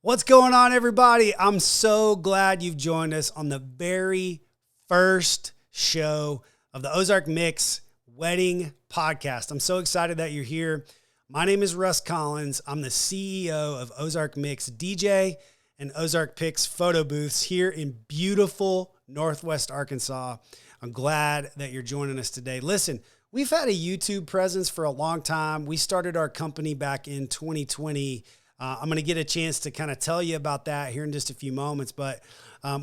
What's going on, everybody? I'm so glad you've joined us on the very first show of the Ozark Mix Wedding Podcast. I'm so excited that you're here. My name is Russ Collins. I'm the CEO of Ozark Mix DJ and Ozark Picks photo booths here in beautiful Northwest Arkansas. I'm glad that you're joining us today. Listen, we've had a YouTube presence for a long time. We started our company back in 2020. I'm going to get a chance to kind of tell you about that here in just a few moments. But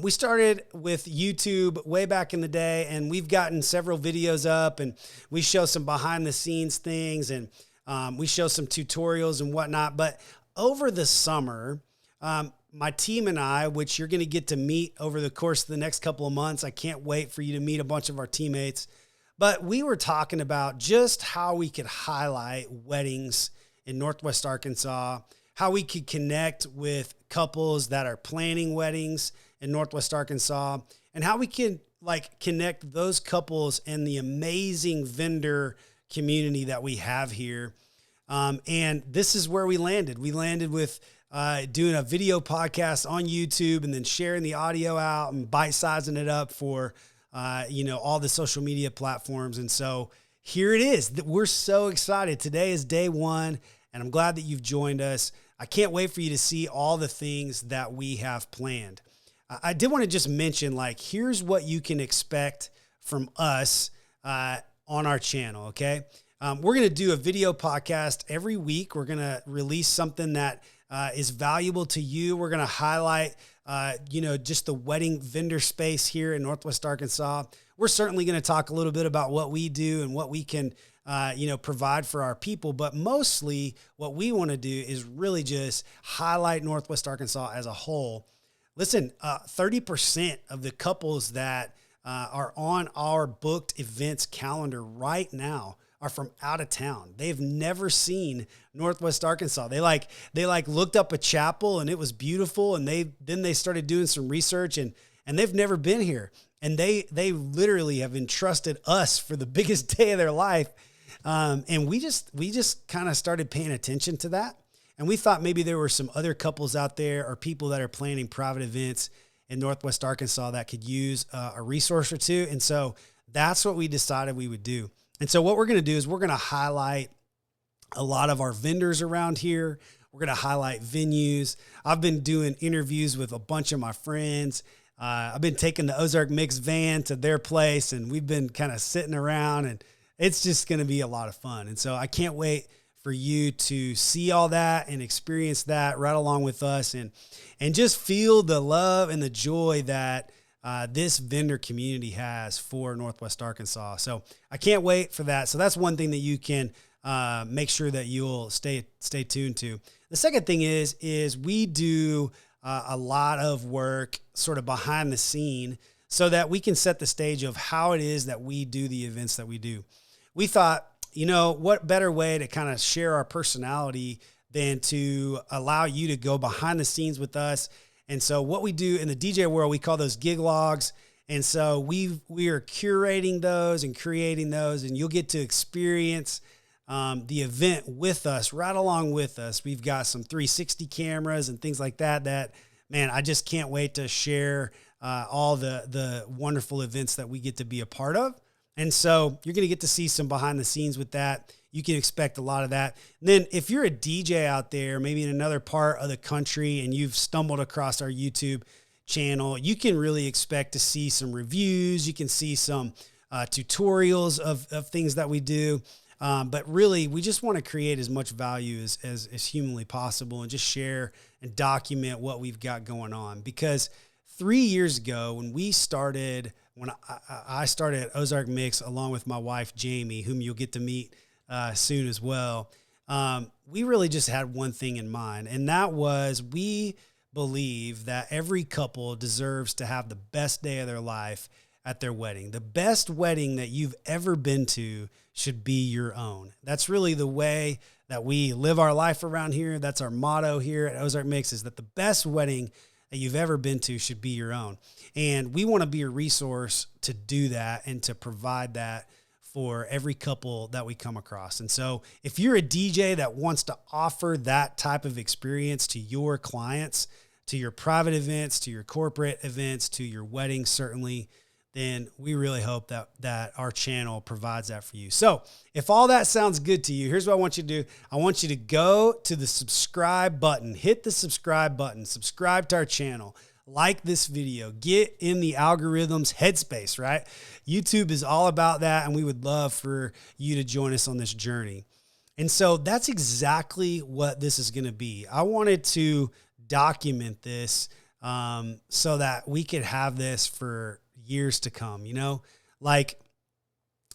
we started with YouTube way back in the day, and we've gotten several videos up, and we show some behind the scenes things, and we show some tutorials and whatnot. But over the summer, my team and I, which you're going to get to meet over the course of the next couple of months, I can't wait for you to meet a bunch of our teammates. But we were talking about just how we could highlight weddings in Northwest Arkansas, how we could connect with couples that are planning weddings in Northwest Arkansas, and how we can connect those couples and the amazing vendor community that we have here. And this is where we landed. We landed with doing a video podcast on YouTube and then sharing the audio out and bite-sizing it up for, all the social media platforms. And so here it is. We're so excited. Today is day one, and I'm glad that you've joined us. I can't wait for you to see all the things that we have planned. I did want to just mention, here's what you can expect from us on our channel, okay? We're going to do a video podcast every week. We're going to release something that is valuable to you. We're going to highlight, just the wedding vendor space here in Northwest Arkansas. We're certainly going to talk a little bit about what we do and what we can provide for our people. But mostly what we want to do is really just highlight Northwest Arkansas as a whole. Listen, 30% of the couples that are on our booked events calendar right now are from out of town. They've never seen Northwest Arkansas. They looked up a chapel and it was beautiful. And they started doing some research and they've never been here. And they literally have entrusted us for the biggest day of their life. And we just kind of started paying attention to that. And we thought maybe there were some other couples out there or people that are planning private events in Northwest Arkansas that could use a resource or two. And so that's what we decided we would do. And so what we're going to do is we're going to highlight a lot of our vendors around here. We're going to highlight venues. I've been doing interviews with a bunch of my friends. I've been taking the Ozark Mix van to their place, and we've been kind of sitting around, and it's just going to be a lot of fun. And so I can't wait for you to see all that and experience that right along with us and just feel the love and the joy that this vendor community has for Northwest Arkansas. So I can't wait for that. So that's one thing that you can make sure that you'll stay tuned to. The second thing is we do a lot of work sort of behind the scene so that we can set the stage of how it is that we do the events that we do. We thought, what better way to kind of share our personality than to allow you to go behind the scenes with us. And so what we do in the DJ world, we call those gig logs. And so we are curating those and creating those, and you'll get to experience the event with us, right along with us. We've got some 360 cameras and things like that, man, I just can't wait to share all the wonderful events that we get to be a part of. And so you're going to get to see some behind the scenes with that. You can expect a lot of that. And then if you're a DJ out there, maybe in another part of the country, and you've stumbled across our YouTube channel, you can really expect to see some reviews. You can see some tutorials of things that we do. But really, we just want to create as much value as humanly possible and just share and document what we've got going on. Because 3 years ago, when I started Ozark Mix along with my wife, Jamie, whom you'll get to meet soon as well, we really just had one thing in mind. And that was, we believe that every couple deserves to have the best day of their life at their wedding. The best wedding that you've ever been to should be your own. That's really the way that we live our life around here. That's our motto here at Ozark Mix, is that the best wedding that you've ever been to should be your own. And we want to be a resource to do that and to provide that for every couple that we come across. And so if you're a DJ that wants to offer that type of experience to your clients, to your private events, to your corporate events, to your weddings, certainly, then we really hope that our channel provides that for you. So if all that sounds good to you, here's what I want you to do. I want you to go to the subscribe button, hit the subscribe button, subscribe to our channel, like this video, get in the algorithm's headspace, right? YouTube is all about that, and we would love for you to join us on this journey. And so that's exactly what this is going to be. I wanted to document this so that we could have this for years to come. Like,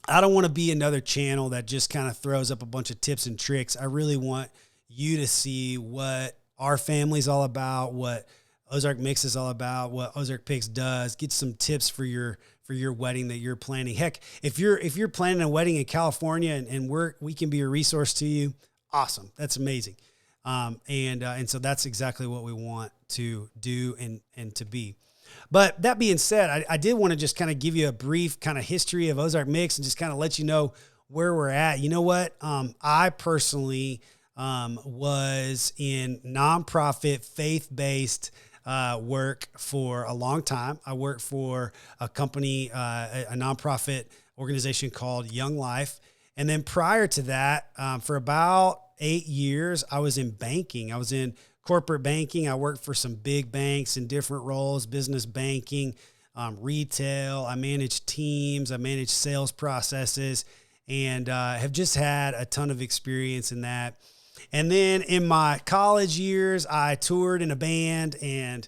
I don't want to be another channel that just kind of throws up a bunch of tips and tricks. I really want you to see what our family's all about, what Ozark Mix is all about, what Ozark Picks does. Get some tips for your wedding that you're planning. Heck, if you're planning a wedding in California and we can be a resource to you, awesome. That's amazing. And so that's exactly what we want to do and to be. But that being said, I did want to just kind of give you a brief kind of history of Ozark Mix and just kind of let you know where we're at. You know what? I personally was in nonprofit, faith-based work for a long time. I worked for a company, a nonprofit organization called Young Life. And then prior to that, for about 8 years, I was in banking. I was in corporate banking. I worked for some big banks in different roles, business banking, retail. I managed teams. I managed sales processes, and have just had a ton of experience in that. And then in my college years, I toured in a band, and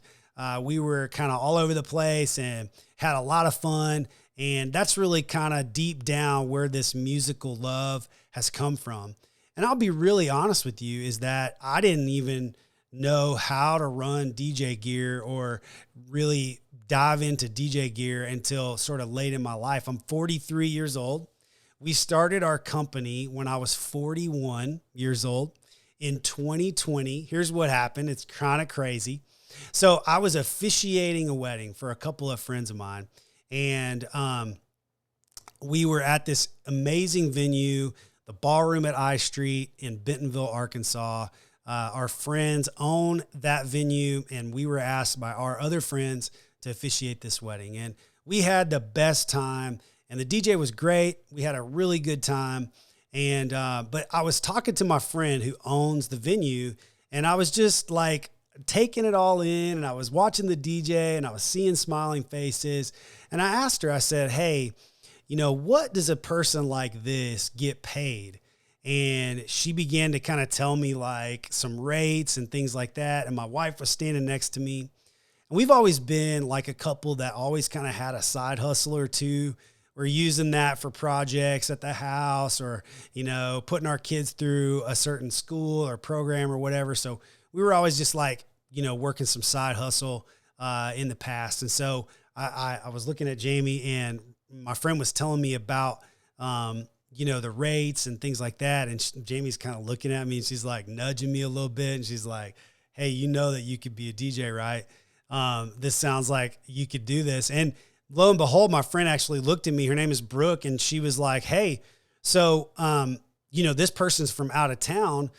we were kind of all over the place and had a lot of fun. And that's really kind of deep down where this musical love has come from. And I'll be really honest with you, is that I didn't even know how to run DJ gear or really dive into DJ gear until sort of late in my life. I'm 43 years old. We started our company when I was 41 years old in 2020. Here's what happened. It's kind of crazy. So I was officiating a wedding for a couple of friends of mine, and we were at this amazing venue, the Ballroom at I Street in Bentonville, Arkansas. Our friends own that venue, and we were asked by our other friends to officiate this wedding. And we had the best time, and the DJ was great. We had a really good time. And but I was talking to my friend who owns the venue, and I was just like taking it all in, and I was watching the DJ, and I was seeing smiling faces. And I asked her, I said, hey, what does a person like this get paid? And she began to kind of tell me like some rates and things like that. And my wife was standing next to me. And we've always been like a couple that always kind of had a side hustle or two. We're using that for projects at the house, or, putting our kids through a certain school or program or whatever. So we were always just like, working some side hustle in the past. And so I was looking at Jamie, and my friend was telling me about, the rates and things like that. And Jamie's kind of looking at me, and she's like nudging me a little bit. And she's like, hey, you know that you could be a DJ, right? This sounds like you could do this. And lo and behold, my friend actually looked at me. Her name is Brooke. And she was like, hey, so, this person's from out of town,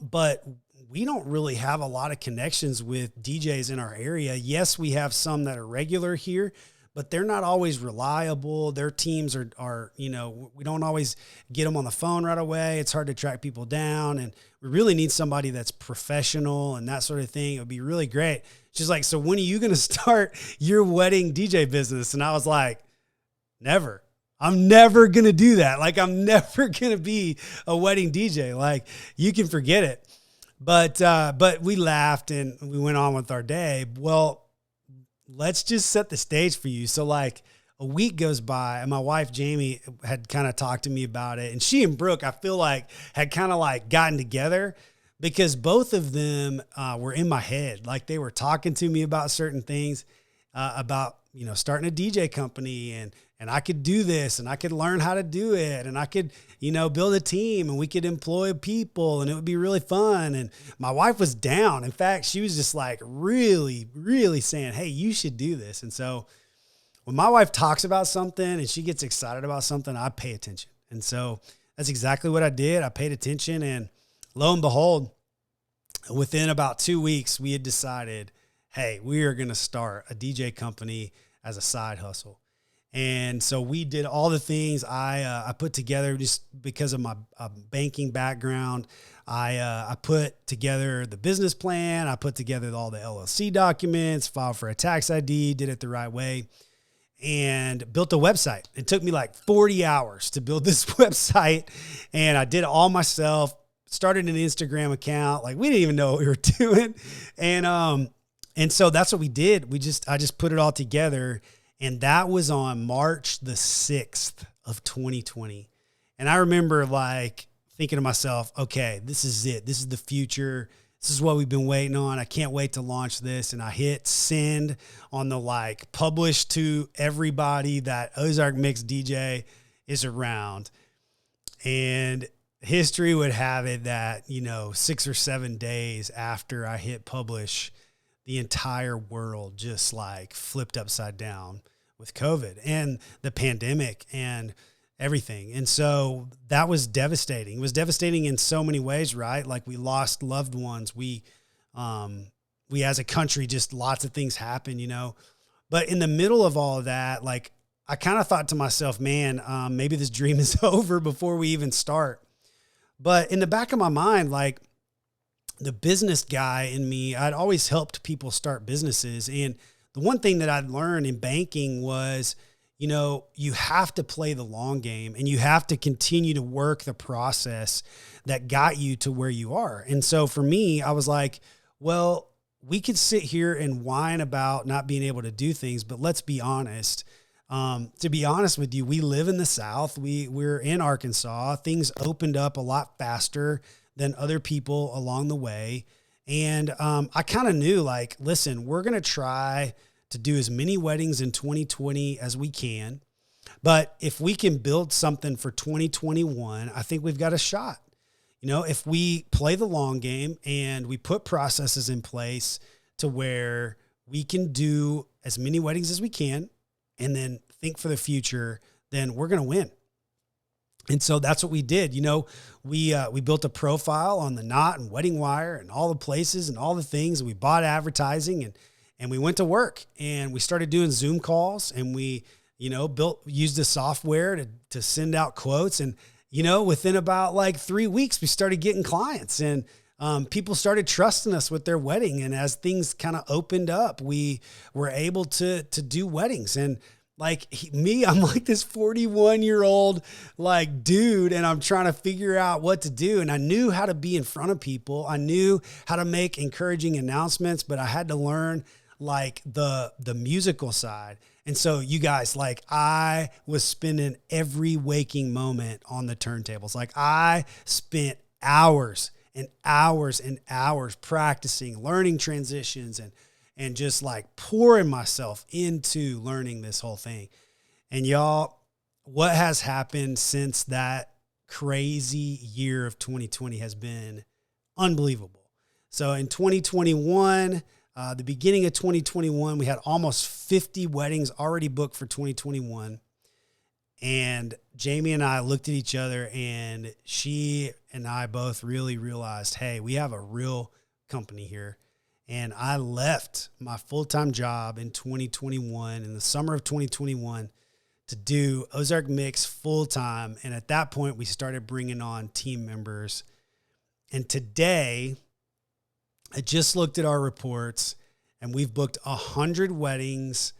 but we don't really have a lot of connections with DJs in our area. Yes, we have some that are regular here, but they're not always reliable. Their teams are, we don't always get them on the phone right away. It's hard to track people down, and we really need somebody that's professional and that sort of thing. It would be really great. She's like, so when are you going to start your wedding DJ business? And I was like, never. I'm never going to do that. Like, I'm never going to be a wedding DJ. Like, you can forget it. But we laughed and we went on with our day. Well, let's just set the stage for you. So like a week goes by, and my wife, Jamie, had kind of talked to me about it. And she and Brooke, I feel like, had kind of like gotten together because both of them were in my head. Like, they were talking to me about certain things, about, starting a DJ company, and I could do this, and I could learn how to do it, and I could, build a team, and we could employ people, and it would be really fun. And my wife was down. In fact, she was just like really, really saying, hey, you should do this. And so when my wife talks about something and she gets excited about something, I pay attention. And so that's exactly what I did. I paid attention, and lo and behold, within about 2 weeks, we had decided, hey, we are going to start a DJ company as a side hustle. And so we did all the things I put together just because of my banking background. I put together the business plan. I put together all the LLC documents, filed for a tax ID, did it the right way, and built a website. It took me like 40 hours to build this website, and I did it all myself. Started an Instagram account. Like, we didn't even know what we were doing. And so that's what we did. I just put it all together. And that was on March the 6th of 2020. And I remember like thinking to myself, okay, this is it. This is the future. This is what we've been waiting on. I can't wait to launch this. And I hit send on the like publish to everybody that Ozark Mix DJ is around. And history would have it that, 6 or 7 days after I hit publish, the entire world just like flipped upside down with COVID and the pandemic and everything. And so that was devastating. It was devastating in so many ways, right? Like, we lost loved ones. We as a country, just lots of things happen, but in the middle of all of that, like, I kind of thought to myself, man, maybe this dream is over before we even start. But in the back of my mind, like, the business guy in me, I'd always helped people start businesses. And the one thing that I'd learned in banking was, you have to play the long game, and you have to continue to work the process that got you to where you are. And so for me, I was like, well, we could sit here and whine about not being able to do things, but let's be honest. To be honest with you, we live in the South. We're in Arkansas. Things opened up a lot faster than other people along the way. And I kind of knew, like, listen, we're going to try to do as many weddings in 2020 as we can. But if we can build something for 2021, I think we've got a shot. If we play the long game and we put processes in place to where we can do as many weddings as we can, and then think for the future, then we're going to win. And so that's what we did. We built a profile on the Knot and Wedding Wire and all the places and all the things. We bought advertising and we went to work, and we started doing Zoom calls, and we, used the software to send out quotes. And, within about like 3 weeks, we started getting clients, and people started trusting us with their wedding. And as things kind of opened up, we were able to do weddings. And like I'm like this 41-year-old like dude, and I'm trying to figure out what to do. And I knew how to be in front of people. I knew how to make encouraging announcements, but I had to learn like the musical side. And so you guys, like, I was spending every waking moment on the turntables. Like, I spent hours and hours and hours practicing, learning transitions, and just like pouring myself into learning this whole thing. And y'all, what has happened since that crazy year of 2020 has been unbelievable. So in 2021, the beginning of 2021, we had almost 50 weddings already booked for 2021. And Jamie and I looked at each other, and she and I both really realized, hey, we have a real company here. And I left my full-time job in 2021, in the summer of 2021, to do Ozark Mix full-time. And at that point, we started bringing on team members. And today, I just looked at our reports, and we've booked 100 weddings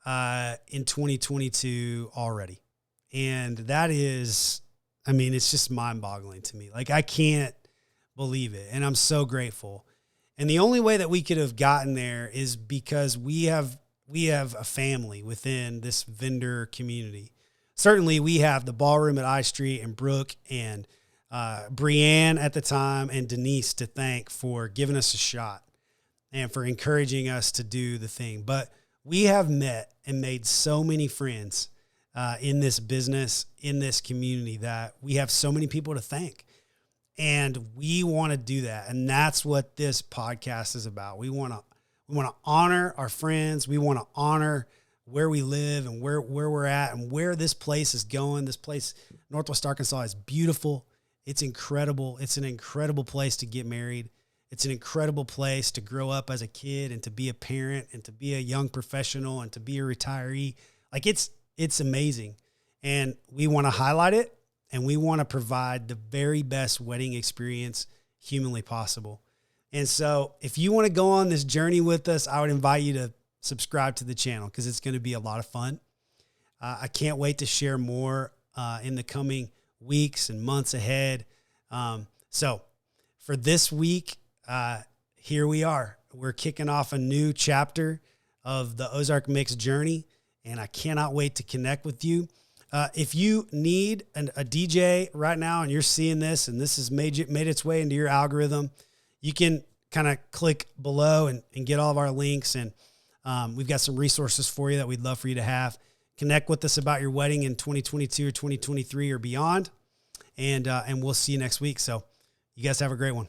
in 2022 already. And that is, it's just mind-boggling to me. Like, I can't believe it. And I'm so grateful. And the only way that we could have gotten there is because we have a family within this vendor community. Certainly, we have the ballroom at I Street and Brooke and Brianne at the time and Denise to thank for giving us a shot and for encouraging us to do the thing. But we have met and made so many friends in this business, in this community, that we have so many people to thank. And we want to do that. And that's what this podcast is about. We want to honor our friends. We want to honor where we live and where we're at and where this place is going. This place, Northwest Arkansas, is beautiful. It's incredible. It's an incredible place to get married. It's an incredible place to grow up as a kid and to be a parent and to be a young professional and to be a retiree. Like it's amazing. And we want to highlight it, and we want to provide the very best wedding experience humanly possible. And so if you want to go on this journey with us, I would invite you to subscribe to the channel because it's going to be a lot of fun. I can't wait to share more in the coming weeks and months ahead. So for this week, here we are. We're kicking off a new chapter of the Ozark Mix journey, and I cannot wait to connect with you. If you need a DJ right now and you're seeing this and this has made its way into your algorithm, you can kind of click below and get all of our links. And we've got some resources for you that we'd love for you to have. Connect with us about your wedding in 2022 or 2023 or beyond. And we'll see you next week. So you guys have a great one.